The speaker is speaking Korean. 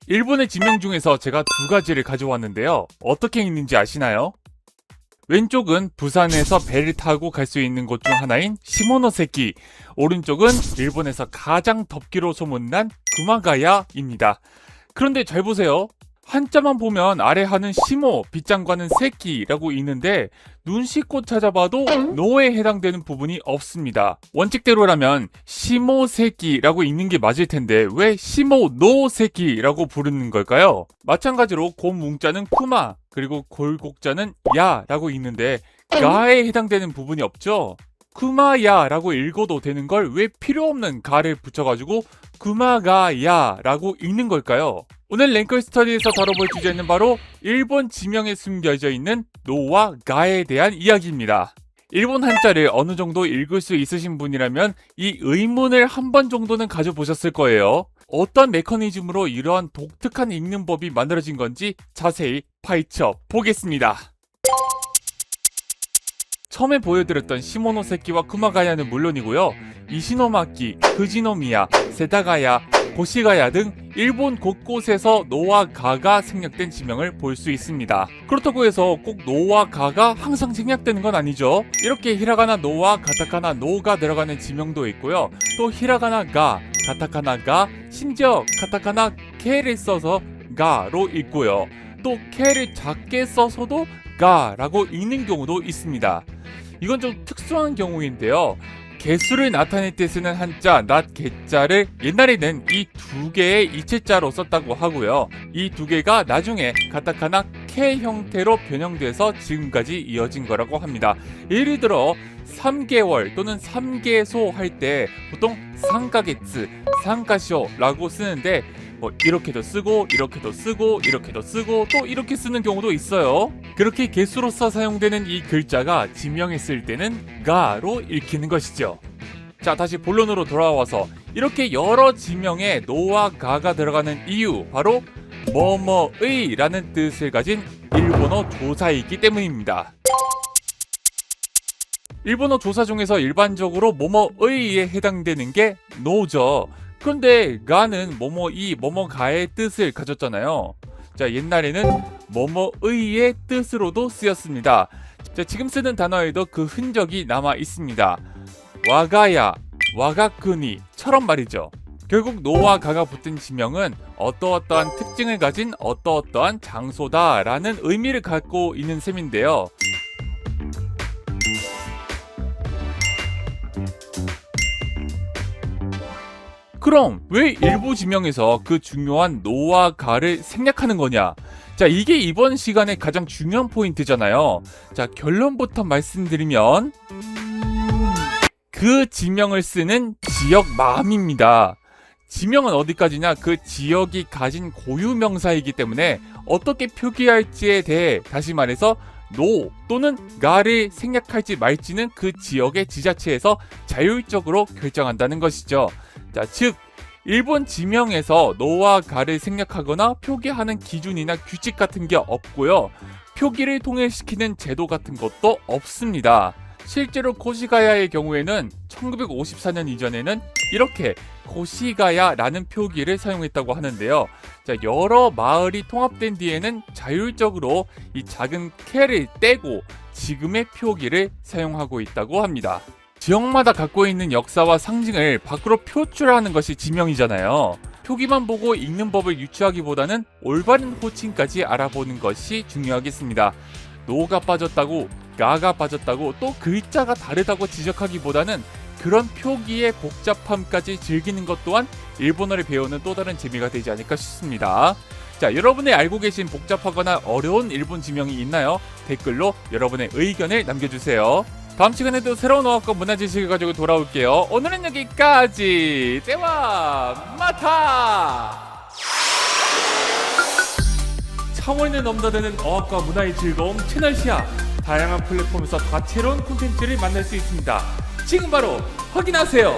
일본의 지명 중에서 제가 두 가지를 가져왔는데요. 어떻게 읽는지 아시나요? 왼쪽은 부산에서 배를 타고 갈 수 있는 곳 중 하나인 시모노세키, 오른쪽은 일본에서 가장 덥기로 소문난 구마가야입니다. 그런데 잘 보세요. 한자만 보면 아래 하는 시모, 빗장과는 세키라고 읽는데 눈 씻고 찾아봐도 노에 해당되는 부분이 없습니다. 원칙대로라면 시모세키라고 읽는 게 맞을 텐데 왜 시모노세키라고 부르는 걸까요? 마찬가지로 곰 뭉자는 쿠마, 그리고 골곡자는 야라고 읽는데 가에 해당되는 부분이 없죠? 쿠마야라고 읽어도 되는 걸 왜 필요 없는 가를 붙여가지고 구마가야라고 읽는 걸까요? 오늘 랭커 스터디에서 다뤄볼 주제는 바로 일본 지명에 숨겨져 있는 노와 가에 대한 이야기입니다. 일본 한자를 어느 정도 읽을 수 있으신 분이라면 이 의문을 한 번 정도는 가져보셨을 거예요. 어떤 메커니즘으로 이러한 독특한 읽는 법이 만들어진 건지 자세히 파헤쳐 보겠습니다. 처음에 보여드렸던 시모노세키와 쿠마가야는 물론이고요. 이시노마키, 그지노미야, 세다가야, 고시가야 등 일본 곳곳에서 노와 가가 생략된 지명을 볼 수 있습니다. 그렇다고 해서 꼭 노와 가가 항상 생략되는 건 아니죠. 이렇게 히라가나 노와 가타카나 노가 들어가는 지명도 있고요. 또 히라가나 가, 가타카나 가, 심지어 가타카나 케를 써서 가로 읽고요. 또 케를 작게 써서도 가라고 읽는 경우도 있습니다. 이건 좀 특수한 경우인데요. 개수를 나타낼 때 쓰는 한자, 낫, 개자를 옛날에는 이 두 개의 이체자로 썼다고 하고요. 이 두 개가 나중에 가타카나 케 형태로 변형돼서 지금까지 이어진 거라고 합니다. 예를 들어 3개월 또는 3개소 할 때 보통 상가게츠, 상가쇼라고 쓰는데 이렇게도 쓰고 이렇게도 쓰고 이렇게도 쓰고 또 이렇게 쓰는 경우도 있어요. 그렇게 개수로서 사용되는 이 글자가 지명에 쓸 때는 가로 읽히는 것이죠. 자, 다시 본론으로 돌아와서 이렇게 여러 지명에 노와 가가 들어가는 이유, 바로 뭐뭐의 라는 뜻을 가진 일본어 조사이기 때문입니다. 일본어 조사 중에서 일반적으로 뭐뭐의에 해당되는 게 노죠. 그런데 가는 뭐뭐이, 뭐뭐가의 뜻을 가졌잖아요. 자, 옛날에는 뭐뭐의의 뜻으로도 쓰였습니다. 자, 지금 쓰는 단어에도 그 흔적이 남아 있습니다. 와가야, 와가쿠니처럼 말이죠. 결국 노와 가가 붙은 지명은 어떠어떠한 특징을 가진 어떠어떠한 장소다라는 의미를 갖고 있는 셈인데요. 그럼 왜 일부 지명에서 그 중요한 노와 가를 생략하는 거냐? 자, 이게 이번 시간의 가장 중요한 포인트잖아요. 자, 결론부터 말씀드리면 그 지명을 쓰는 지역맘입니다. 지명은 어디까지냐? 그 지역이 가진 고유 명사이기 때문에 어떻게 표기할지에 대해 다시 말해서 노 또는 가를 생략할지 말지는 그 지역의 지자체에서 자율적으로 결정한다는 것이죠. 자, 즉 일본 지명에서 노와 가를 생략하거나 표기하는 기준이나 규칙 같은 게 없고요. 표기를 통일시키는 제도 같은 것도 없습니다. 실제로 고시가야의 경우에는 1954년 이전에는 이렇게 고시가야라는 표기를 사용했다고 하는데요. 자, 여러 마을이 통합된 뒤에는 자율적으로 이 작은 케를 떼고 지금의 표기를 사용하고 있다고 합니다. 지역마다 갖고 있는 역사와 상징을 밖으로 표출하는 것이 지명이잖아요. 표기만 보고 읽는 법을 유추하기보다는 올바른 호칭까지 알아보는 것이 중요하겠습니다. 노가 빠졌다고, 가가 빠졌다고, 또 글자가 다르다고 지적하기보다는 그런 표기의 복잡함까지 즐기는 것 또한 일본어를 배우는 또 다른 재미가 되지 않을까 싶습니다. 자, 여러분의 알고 계신 복잡하거나 어려운 일본 지명이 있나요? 댓글로 여러분의 의견을 남겨주세요. 다음 시간에도 새로운 어학과 문화 지식을 가지고 돌아올게요. 오늘은 여기까지. 데와 마타! 차원을 넘나드는 어학과 문화의 즐거움 채널시아. 다양한 플랫폼에서 다채로운 콘텐츠를 만날 수 있습니다. 지금 바로 확인하세요.